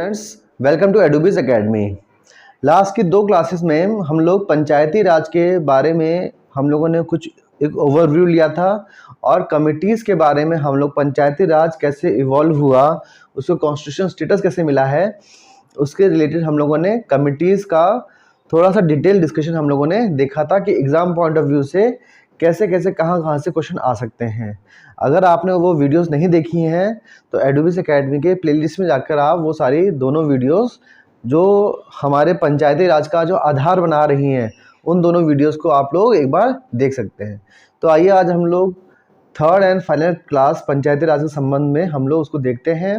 Students, welcome to एडोबीज academy. Last की दो क्लासेस में हम लोग पंचायती राज के बारे में हम लोगों ने कुछ एक ओवरव्यू लिया था और कमिटीज़ के बारे में हम लोग पंचायती राज कैसे इवॉल्व हुआ, उसको कॉन्स्टिट्यूशन स्टेटस कैसे मिला है, उसके रिलेटेड हम लोगों ने कमिटीज़ का थोड़ा सा डिटेल डिस्कशन हम लोगों ने देखा था कि एग्ज़ाम पॉइंट ऑफ व्यू से कैसे कैसे कहाँ से क्वेश्चन आ सकते हैं। अगर आपने वो वीडियोस नहीं देखी हैं तो एडोबीज एकेडमी के प्लेलिस्ट में जाकर आप वो सारी दोनों वीडियोस जो हमारे पंचायती राज का जो आधार बना रही हैं उन दोनों वीडियोस को आप लोग एक बार देख सकते हैं। तो आइए आज हम लोग थर्ड एंड फाइनल क्लास पंचायती राज के संबंध में हम लोग उसको देखते हैं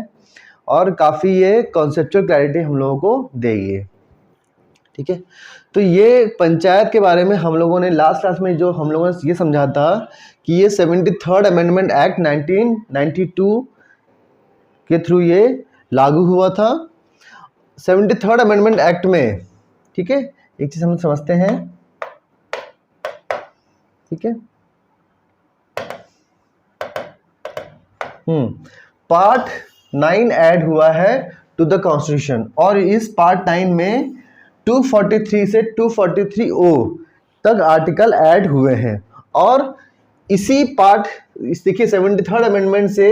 और काफ़ी ये कॉन्सेप्चुअल क्लैरिटी हम लोगों को देगी। ठीक है, तो ये पंचायत के बारे में हम लोगों ने लास्ट क्लास में जो हम लोगों ने ये समझा था कि ये 73rd अमेंडमेंट एक्ट 1992 के थ्रू ये लागू हुआ था। 73rd अमेंडमेंट एक्ट में, ठीक है, एक चीज हम समझते हैं, ठीक है, पार्ट 9 ऐड हुआ है टू द कॉन्स्टिट्यूशन और इस पार्ट 9 में 243 से 243O तक आर्टिकल ऐड हुए हैं और इसी पार्ट देखिए 73rd अमेंडमेंट से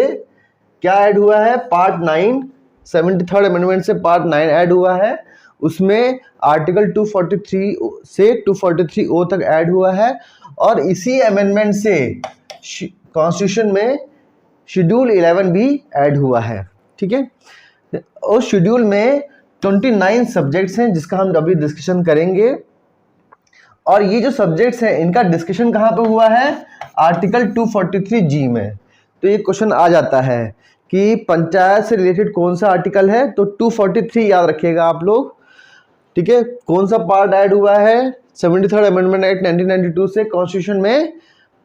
क्या ऐड हुआ है, पार्ट 9, 73rd अमेंडमेंट से पार्ट 9 ऐड हुआ है, उसमें आर्टिकल 243 से 243O तक ऐड हुआ है और इसी अमेंडमेंट से कॉन्स्टिट्यूशन में शेड्यूल 11 भी ऐड हुआ है। ठीक है, और शेड्यूल में 29 सब्जेक्ट्स हैं जिसका हम अभी डिस्कशन करेंगे और ये जो सब्जेक्ट्स हैं इनका डिस्कशन कहाँ पे हुआ है, आर्टिकल 243G में। तो ये क्वेश्चन आ जाता है कि पंचायत से रिलेटेड कौन सा आर्टिकल है, तो 243 याद रखिएगा आप लोग। ठीक है, कौन सा पार्ट ऐड हुआ है 73rd अमेंडमेंट एक्ट 1992 से कॉन्स्टिट्यूशन में,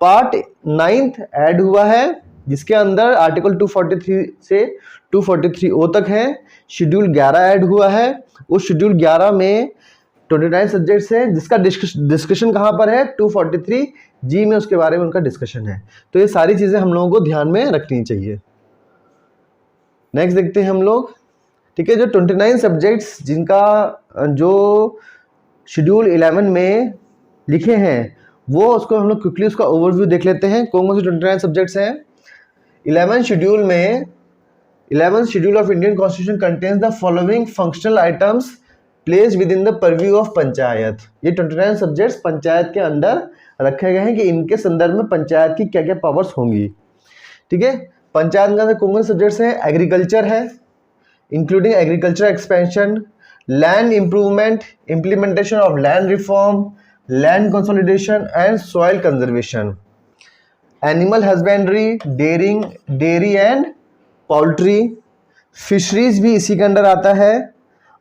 पार्ट 9 ऐड हुआ है जिसके अंदर आर्टिकल 243 से 243O तक है। शेड्यूल 11 ऐड हुआ है, उस शेड्यूल 11 में 29 सब्जेक्ट्स हैं जिसका डिस्कशन कहाँ पर है, 243G में, उसके बारे में उनका डिस्कशन है। तो ये सारी चीज़ें हम लोगों को ध्यान में रखनी चाहिए। नेक्स्ट देखते हैं हम लोग। ठीक है, जो 29 सब्जेक्ट्स जिनका जो शेड्यूल 11 में लिखे हैं वो उसको हम लोग क्विकली उसका ओवरव्यू देख लेते हैं। कौन कौन से 29 सब्जेक्ट्स हैं। 11th शेड्यूल में 11th schedule of Indian constitution contains the following functional items placed with in the purview of panchayat. ये 29 सब्जेक्ट्स पंचायत के अंडर रखे गए हैं कि इनके संदर्भ में पंचायत की क्या क्या पावर्स होंगी। ठीक है, पंचायत के अंदर कौन कौन से सब्जेक्ट्स हैं, एग्रीकल्चर है including agriculture expansion, land improvement, implementation of land reform, land consolidation and soil conservation, animal husbandry, dairy and poultry, fisheries भी इसी के अंदर आता है,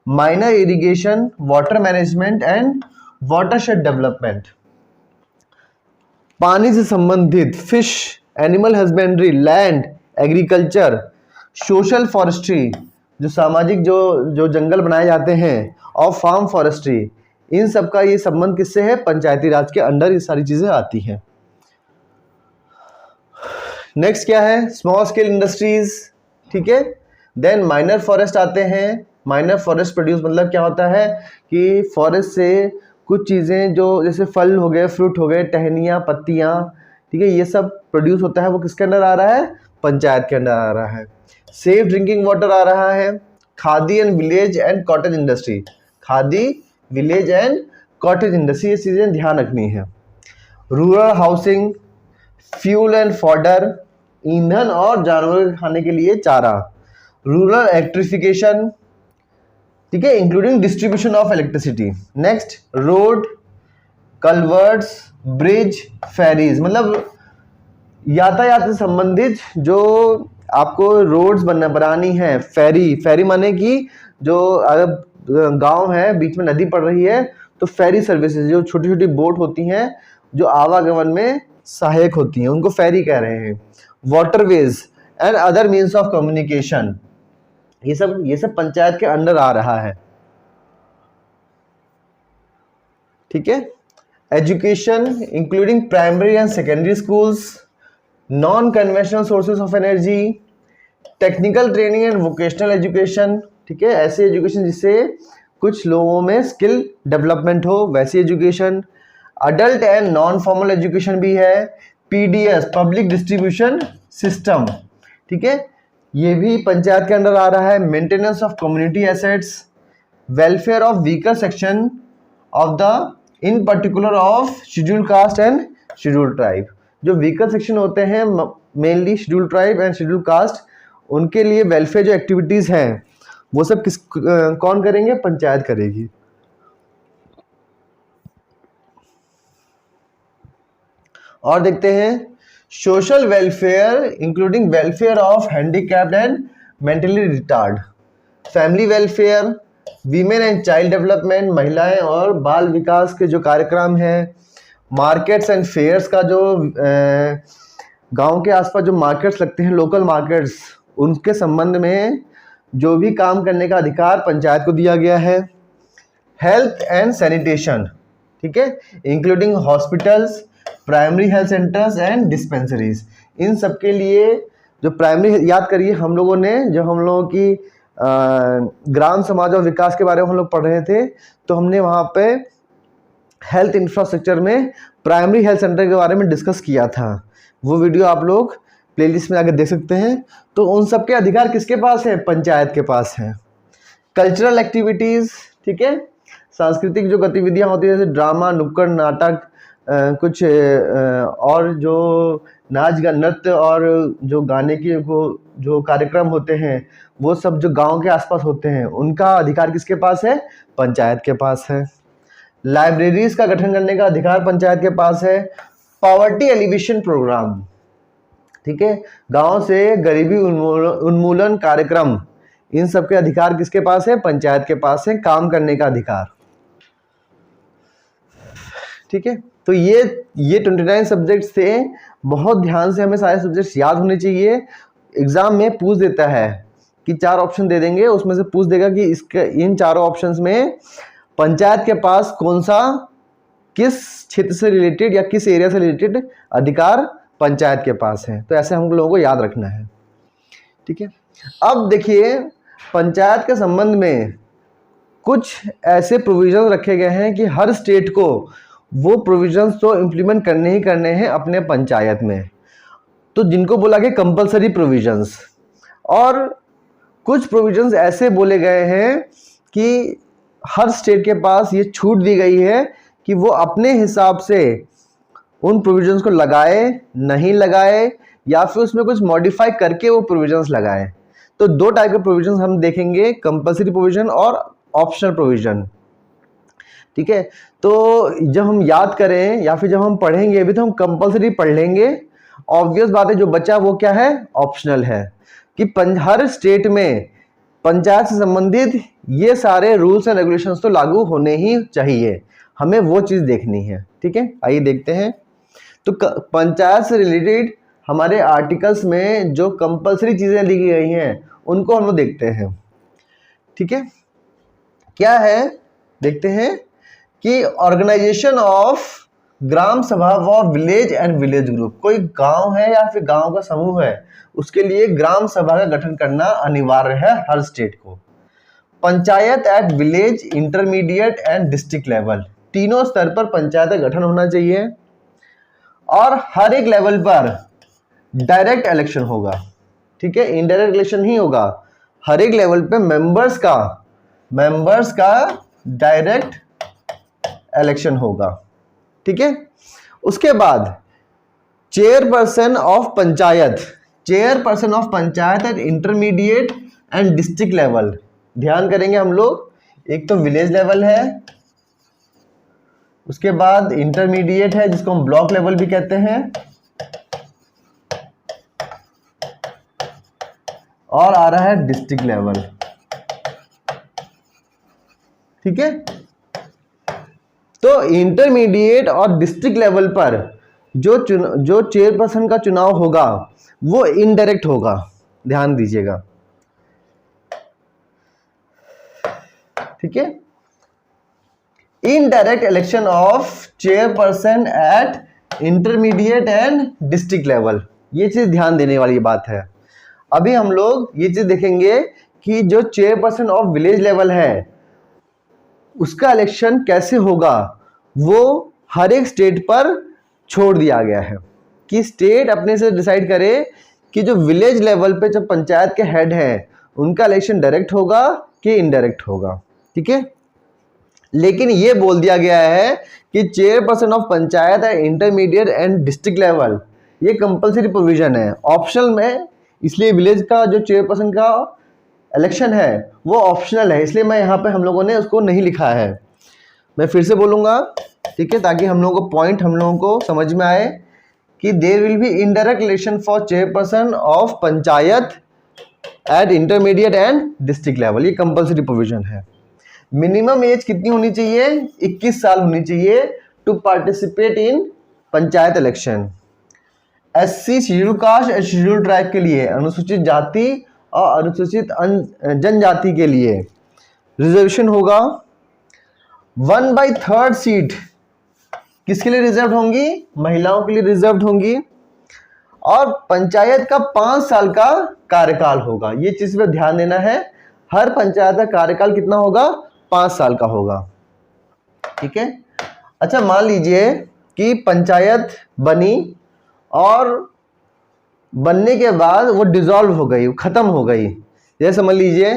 minor irrigation, water management and watershed development, पानी से संबंधित fish, animal husbandry, land, agriculture, social forestry, जो सामाजिक जो जंगल बनाए जाते हैं, और फार्म फॉरेस्ट्री, इन सब का ये संबंध किससे है, पंचायती राज के अंडर ये सारी चीजें आती हैं। नेक्स्ट क्या है, स्मॉल स्केल इंडस्ट्रीज। ठीक है, देन माइनर फॉरेस्ट आते हैं। माइनर फॉरेस्ट प्रोड्यूस मतलब क्या होता है कि फॉरेस्ट से कुछ चीज़ें जो जैसे फल हो गए, फ्रूट हो गए, टहनियाँ, पत्तियाँ, ठीक है, ये सब प्रोड्यूस होता है, वो किसके अंदर आ रहा है, पंचायत के अंदर आ रहा है। सेफ ड्रिंकिंग वाटर आ रहा है। Khadi and village and cottage industry, khadi, village and cottage industry, ये चीज़ें ध्यान रखनी है। Rural housing, fuel and fodder, ईंधन और जानवरों के खाने के लिए चारा, रूरल इलेक्ट्रिफिकेशन, ठीक है, including distribution of electricity. Next, road, culverts, bridge, ferries, मतलब यातायात से संबंधित जो आपको रोड्स बनानी है। फेरी माने कि जो अगर गांव है बीच में नदी पड़ रही है तो फेरी सर्विसेज, जो छोटी छोटी बोट होती हैं जो आवागमन में सहायक होती हैं, उनको फेरी कह रहे हैं। Waterways and other means of communication, ये सब पंचायत के अंडर आ रहा है। ठीक है, education including primary and secondary schools, non conventional sources of energy, technical training and vocational education, ठीक है, ऐसी एजुकेशन जिससे कुछ लोगों में स्किल डेवलपमेंट हो, वैसी education. Adult and non formal education भी है। पीडीएस, पब्लिक डिस्ट्रीब्यूशन सिस्टम, ठीक है, ये भी पंचायत के अंडर आ रहा है। Maintenance of community assets, welfare of weaker section of the in particular of schedule caste and schedule tribe. जो वीकर सेक्शन होते हैं mainly schedule tribe and schedule caste, उनके लिए वेलफेयर जो एक्टिविटीज़ हैं वो सब कौन करेंगे? पंचायत करेगी। और देखते हैं social welfare including welfare of handicapped and mentally retard, family welfare, women and child development, महिलाएं और बाल विकास के जो कार्यक्रम हैं, मार्केट्स एंड फेयर्स का जो गांव के आसपास जो मार्केट्स लगते हैं, लोकल मार्केट्स, उनके संबंध में जो भी काम करने का अधिकार पंचायत को दिया गया है। हेल्थ एंड सैनिटेशन, ठीक है, including hospitals, primary health centres and dispensaries, इन सब के लिए जो प्राइमरी, याद करिए हम लोगों ने जब हम लोगों की ग्राम समाज और विकास के बारे में हम लोग पढ़ रहे थे तो हमने वहाँ पे हेल्थ इंफ्रास्ट्रक्चर में प्राइमरी हेल्थ सेंटर के बारे में डिस्कस किया था। वो वीडियो आप लोग प्लेलिस्ट में आकर देख सकते हैं। तो उन सब के अधिकार किसके पास है? पंचायत के पास है। कल्चरल एक्टिविटीज़, ठीक है, सांस्कृतिक जो गतिविधियाँ होती हैं जैसे ड्रामा, नुक्कड़ नाटक, कुछ और जो नाच गा नृत्य और जो गाने के जो कार्यक्रम होते हैं वो सब जो गांव के आसपास होते हैं उनका अधिकार किसके पास है? पंचायत के पास है। लाइब्रेरीज का गठन करने का अधिकार पंचायत के पास है। पॉवर्टी एलिवेशन प्रोग्राम, ठीक है, गांव से गरीबी उन्मूलन कार्यक्रम, इन सब के अधिकार किसके पास है? पंचायत के पास है, काम करने का अधिकार। ठीक है, तो ये 29 सब्जेक्ट्स थे। बहुत ध्यान से हमें सारे सब्जेक्ट्स याद होने चाहिए। एग्जाम में पूछ देता है कि 4 ऑप्शन दे देंगे, उसमें से पूछ देगा कि इसके इन चारों ऑप्शंस में पंचायत के पास कौन सा, किस क्षेत्र से रिलेटेड या किस एरिया से रिलेटेड अधिकार पंचायत के पास है। तो ऐसे हम लोगों को याद रखना है। ठीक है, अब देखिए पंचायत के संबंध में कुछ ऐसे प्रोविजन रखे गए हैं कि हर स्टेट को वो प्रोविजंस तो इम्प्लीमेंट करने ही करने हैं अपने पंचायत में, तो जिनको बोला गया कंपलसरी प्रोविजंस। और कुछ प्रोविजंस ऐसे बोले गए हैं कि हर स्टेट के पास ये छूट दी गई है कि वो अपने हिसाब से उन प्रोविजंस को लगाए, नहीं लगाए, या फिर उसमें कुछ मॉडिफाई करके वो प्रोविजंस लगाए। तो 2 टाइप के प्रोविजंस हम देखेंगे, कंपलसरी प्रोविजन और ऑप्शनल प्रोविजन। ठीक है, तो जब हम याद करें या फिर जब हम पढ़ेंगे, अभी तो हम कंपलसरी पढ़ लेंगे, ऑब्वियस बात है जो बचा वो क्या है? ऑप्शनल है। कि हर स्टेट में पंचायत से संबंधित ये सारे रूल्स एंड रेगुलेशंस तो लागू होने ही चाहिए, हमें वो चीज़ देखनी है। ठीक है, आइए देखते हैं। तो पंचायत से रिलेटेड हमारे आर्टिकल्स में जो कंपलसरी चीज़ें लिखी गई हैं उनको हम लोग देखते हैं। ठीक है, क्या है देखते हैं कि ऑर्गेनाइजेशन ऑफ ग्राम सभा व विलेज एंड विलेज ग्रुप, कोई गांव है या फिर गांव का समूह है, उसके लिए ग्राम सभा का गठन करना अनिवार्य है हर स्टेट को। Panchayat at village, intermediate and district level, तीनों स्तर पर पंचायत का गठन होना चाहिए। और हर एक लेवल पर डायरेक्ट इलेक्शन होगा। ठीक है, इनडायरेक्ट इलेक्शन ही होगा। हर एक लेवल पे मेंबर्स का डायरेक्ट इलेक्शन होगा। ठीक है, उसके बाद chairperson of panchayat at intermediate and district level, ध्यान करेंगे हम लोग। एक तो विलेज लेवल है, उसके बाद इंटरमीडिएट है जिसको हम ब्लॉक लेवल भी कहते हैं, और आ रहा है डिस्ट्रिक्ट लेवल। ठीक है, तो इंटरमीडिएट और डिस्ट्रिक्ट लेवल पर जो चेयरपर्सन का चुनाव होगा वो इनडायरेक्ट होगा, ध्यान दीजिएगा। ठीक है, indirect election of chairperson eight intermediate and district level, ये चीज ध्यान देने वाली बात है। अभी हम लोग ये चीज देखेंगे कि जो चेयरपर्सन ऑफ विलेज लेवल है उसका इलेक्शन कैसे होगा, वो हर एक स्टेट पर छोड़ दिया गया है कि स्टेट अपने से डिसाइड करे कि जो विलेज लेवल पे जो पंचायत के हेड हैं उनका इलेक्शन डायरेक्ट होगा कि इनडायरेक्ट होगा। ठीक है, लेकिन ये बोल दिया गया है कि चेयरपर्सन ऑफ पंचायत है इंटरमीडिएट एंड डिस्ट्रिक्ट लेवल, ये कंपलसरी प्रोविजन है, ऑप्शनल में, इसलिए विलेज का जो चेयरपर्सन का इलेक्शन है वो ऑप्शनल है, इसलिए मैं यहाँ पे हम लोगों ने उसको नहीं लिखा है। मैं फिर से बोलूँगा, ठीक है, ताकि हम लोगों को पॉइंट हम लोगों को समझ में आए कि there will be indirect election for chairperson of panchayat at intermediate and district level, ये कंपलसरी प्रोविजन है। मिनिमम एज कितनी होनी चाहिए? 21 साल होनी चाहिए to participate in panchayat election. SC, schedule caste और शेड्यूल ट्राइब के लिए, अनुसूचित जाति और अनुसूचित जनजाति के लिए रिजर्वेशन होगा। 1/3 सीट किसके लिए रिजर्व होंगी? महिलाओं के लिए रिजर्व होंगी। और पंचायत का 5 साल का कार्यकाल होगा, ये चीज पे ध्यान देना है। हर पंचायत का कार्यकाल कितना होगा? 5 साल का होगा। ठीक है, अच्छा मान लीजिए कि पंचायत बनी और बनने के बाद वो डिसॉल्व हो गई, खत्म हो गई। जैसे समझ लीजिए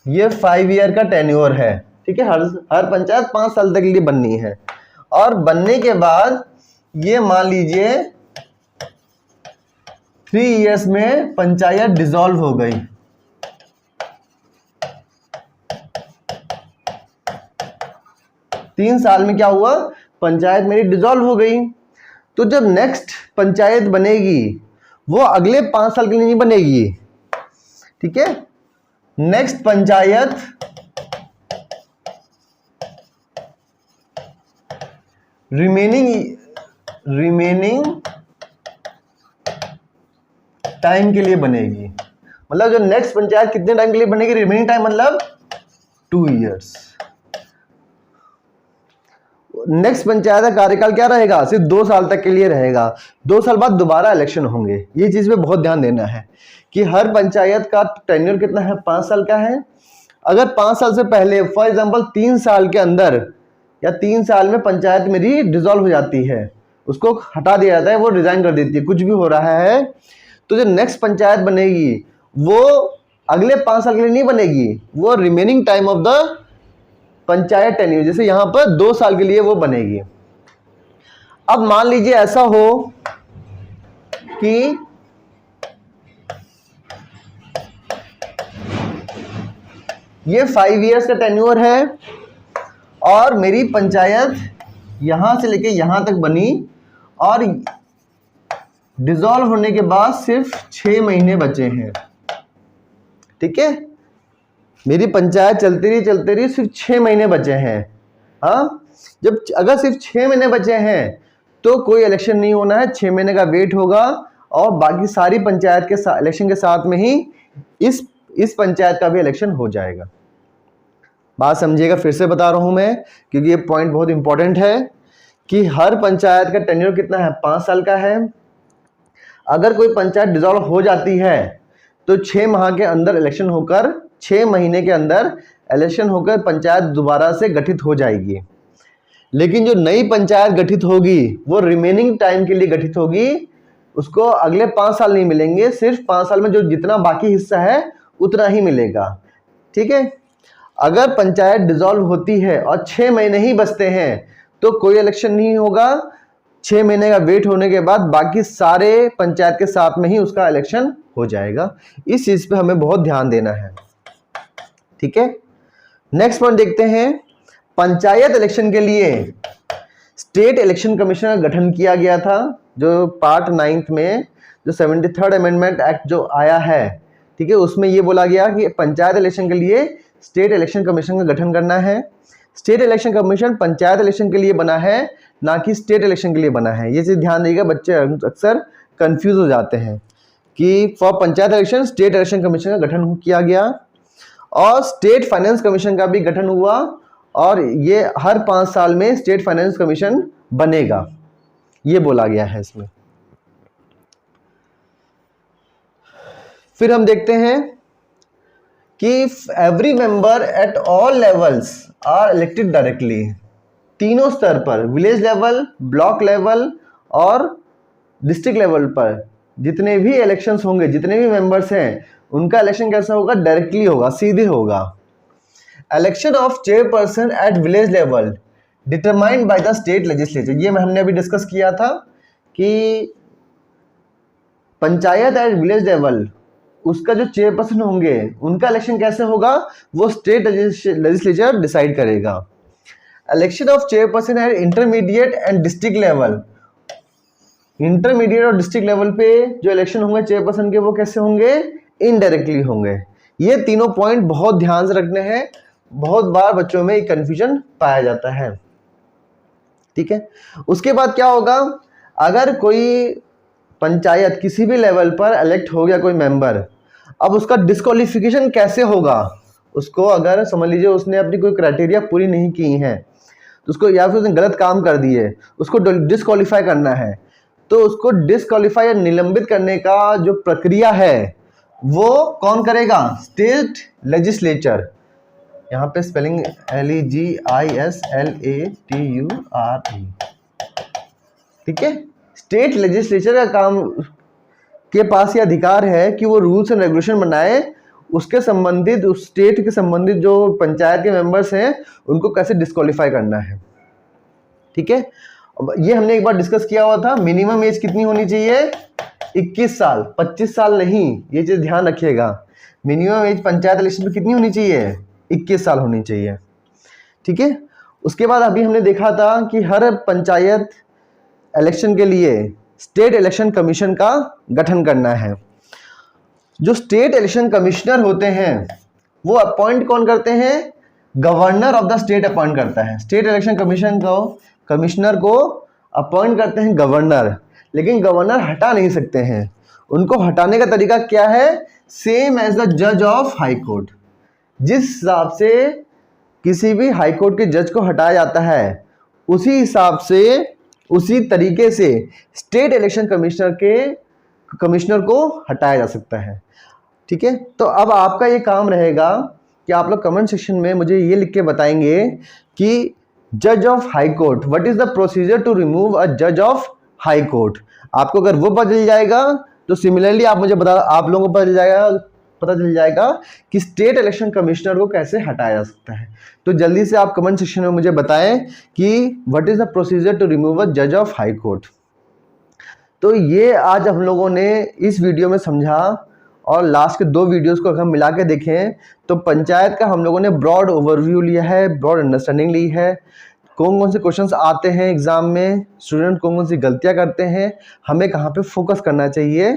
ये 5 ईयर का टेन्योर है, ठीक है, हर पंचायत 5 साल तक के लिए बननी है। और बनने के बाद ये मान लीजिए 3 इयर्स में पंचायत डिसॉल्व हो गई। तीन साल में क्या हुआ? पंचायत मेरी डिसॉल्व हो गई। तो जब नेक्स्ट पंचायत बनेगी वो अगले 5 साल के लिए नहीं बनेगी। ठीक है, नेक्स्ट पंचायत रिमेनिंग टाइम के लिए बनेगी। मतलब जो नेक्स्ट पंचायत कितने टाइम के लिए बनेगी? रिमेनिंग टाइम मतलब 2 इयर्स। नेक्स्ट पंचायत का कार्यकाल क्या रहेगा? सिर्फ 2 साल तक के लिए रहेगा। 2 साल बाद दोबारा इलेक्शन होंगे। ये चीज पे बहुत ध्यान देना है कि हर पंचायत का टेन्योर कितना है? 5 साल का है। अगर 5 साल से पहले फॉर एग्जांपल 3 साल के अंदर या 3 साल में पंचायत मेरी डिसॉल्व हो जाती है, उसको हटा दिया जाता है, वो रिजाइन कर देती है, कुछ भी हो रहा है, तो जो नेक्स्ट पंचायत बनेगी वो अगले 5 साल के लिए नहीं बनेगी, वो remaining time of the panchayat tenure, जैसे यहां पर 2 साल के लिए वो बनेगी। अब मान लीजिए ऐसा हो कि ये 5 इयर्स का टेन्योर है और मेरी पंचायत यहां से लेके यहां तक बनी और डिसॉल्व होने के बाद सिर्फ 6 महीने बचे हैं। ठीक है, मेरी पंचायत चलती रही सिर्फ 6 महीने बचे हैं। हाँ, जब अगर सिर्फ 6 महीने बचे हैं तो कोई इलेक्शन नहीं होना है, 6 महीने का वेट होगा और बाकी सारी पंचायत के इलेक्शन के साथ में ही इस पंचायत का भी इलेक्शन हो जाएगा। बात समझिएगा, फिर से बता रहा हूं मैं क्योंकि ये पॉइंट बहुत इंपॉर्टेंट है कि हर पंचायत का टेन्योर कितना है? 5 साल का है। अगर कोई पंचायत डिसॉल्व हो जाती है तो 6 माह के अंदर इलेक्शन होकर 6 महीने के अंदर इलेक्शन होकर पंचायत दोबारा से गठित हो जाएगी। लेकिन जो नई पंचायत गठित होगी वो रिमेनिंग टाइम के लिए गठित होगी, उसको अगले 5 साल नहीं मिलेंगे, सिर्फ 5 साल में जो जितना बाकी हिस्सा है उतना ही मिलेगा। ठीक है, अगर पंचायत डिसॉल्व होती है और 6 महीने ही बचते हैं तो कोई इलेक्शन नहीं होगा। 6 महीने का वेट होने के बाद बाकी सारे पंचायत के साथ में ही उसका इलेक्शन हो जाएगा। इस चीज पे हमें बहुत ध्यान देना है। ठीक है, नेक्स्ट पॉइंट देखते हैं। पंचायत इलेक्शन के लिए स्टेट इलेक्शन कमीशन का गठन किया गया था, जो पार्ट 9 में जो 73rd अमेंडमेंट एक्ट जो आया है, ठीक है, उसमें ये बोला गया कि पंचायत इलेक्शन के लिए स्टेट इलेक्शन कमीशन का गठन करना है। State election commission panchayat election के लिए बना है, ना कि स्टेट इलेक्शन के लिए बना है। ये चीज ध्यान देगा, बच्चे अक्सर कंफ्यूज हो जाते हैं कि for panchayat election state election commission का गठन किया गया और स्टेट फाइनेंस कमीशन का भी गठन हुआ और ये हर 5 साल में स्टेट फाइनेंस कमीशन बनेगा, ये बोला गया है इसमें। फिर हम देखते हैं कि every member at all levels are elected directly. तीनों स्तर पर, विलेज लेवल, ब्लॉक लेवल और डिस्ट्रिक्ट लेवल पर जितने भी इलेक्शंस होंगे, जितने भी मेंबर्स हैं, उनका इलेक्शन कैसा होगा? डायरेक्टली होगा, सीधे होगा। Election of chairperson at village level determined by the state legislature. ये हमने अभी डिस्कस किया था कि पंचायत एट विलेज लेवल, उसका जो चेयरपर्सन होंगे उनका इलेक्शन कैसे होगा? वो स्टेट लेजिस्लेचर डिसाइड करेगा। Election of chairperson eight intermediate and district level, intermediate और डिस्ट्रिक्ट लेवल पे जो इलेक्शन होंगे चेयरपर्सन के, वो कैसे होंगे? इनडायरेक्टली होंगे। ये तीनों पॉइंट बहुत ध्यान से रखने हैं, बहुत बार बच्चों में कंफ्यूजन पाया जाता है। ठीक है, उसके बाद क्या होगा? अगर कोई पंचायत किसी भी लेवल पर इलेक्ट हो गया कोई मेंबर, अब उसका डिस्क्वालिफिकेशन कैसे होगा? उसको अगर समझ लीजिए उसने अपनी कोई क्राइटेरिया पूरी नहीं की है, तो उसको, या फिर उसने गलत काम कर दिए, उसको डिस्क्वालीफाई करना है, तो उसको डिस्क्वालीफाई या निलंबित करने का जो प्रक्रिया है वो कौन करेगा? State legislature. यहाँ पे स्पेलिंग LEGISLATURE। ठीक है, स्टेट लेजिस्लेचर का काम के पास ये अधिकार है कि वो रूल्स एंड रेगुलेशन बनाए, उसके संबंधित, उस स्टेट के संबंधित जो पंचायत के मेंबर्स हैं उनको कैसे डिस्क्वालीफाई करना है। ठीक है, ये हमने एक बार डिस्कस किया हुआ था। मिनिमम एज कितनी होनी चाहिए? 21 साल, 25 साल नहीं, ये चीज ध्यान रखिएगा। मिनिमम एज पंचायत इलेक्शन में कितनी होनी चाहिए? 21 साल होनी चाहिए। ठीक है, उसके बाद अभी हमने देखा था कि हर पंचायत इलेक्शन के लिए स्टेट इलेक्शन कमीशन का गठन करना है। जो स्टेट इलेक्शन कमिश्नर होते हैं वो अपॉइंट कौन करते हैं? Governor of the state appoint करता है। स्टेट इलेक्शन कमीशन को, कमिश्नर को अपॉइंट करते हैं गवर्नर, लेकिन गवर्नर हटा नहीं सकते हैं। उनको हटाने का तरीका क्या है? सेम एज द जज ऑफ हाई कोर्ट। जिस हिसाब से किसी भी हाई कोर्ट के जज को हटाया जाता है, उसी हिसाब से, उसी तरीके से स्टेट इलेक्शन कमिश्नर को हटाया जा सकता है। ठीक है, तो अब आपका ये काम रहेगा कि आप लोग कमेंट सेक्शन में मुझे ये लिख के बताएंगे कि जज of high court, what is the procedure to remove a जज ऑफ हाई कोर्ट। आपको अगर वो पता चल जाएगा तो सिमिलरली आप मुझे आप लोगों को पता चल जाएगा कि स्टेट इलेक्शन कमिश्नर को कैसे हटाया जा सकता है। तो जल्दी से आप कमेंट सेक्शन में मुझे बताएं कि what is the procedure to remove a जज ऑफ हाई कोर्ट। तो ये आज हम लोगों ने इस वीडियो में समझा, और लास्ट के 2 वीडियोस को अगर हम मिला के देखें तो पंचायत का हम लोगों ने ब्रॉड ओवरव्यू लिया है, ब्रॉड अंडरस्टैंडिंग ली है, कौन कौन से क्वेश्चंस आते हैं एग्जाम में, स्टूडेंट कौन कौन सी गलतियां करते हैं, हमें कहाँ पे फोकस करना चाहिए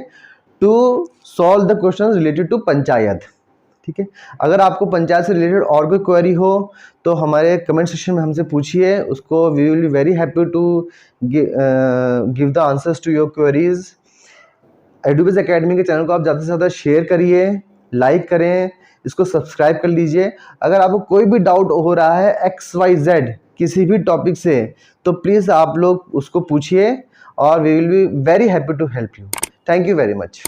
to solve the questions related to panchayat. ठीक है, अगर आपको पंचायत से रिलेटेड और कोई क्वेरी हो तो हमारे कमेंट सेक्शन में हमसे पूछिए, उसको we will be very happy to give the answers to your queries. एडुबेस एकेडमी के चैनल को आप ज़्यादा से ज़्यादा शेयर करिए, लाइक करें, इसको सब्सक्राइब कर लीजिए। अगर आपको कोई भी डाउट हो रहा है XYZ किसी भी टॉपिक से, तो प्लीज़ आप लोग उसको पूछिए और we will be very happy to help you. Thank you very much.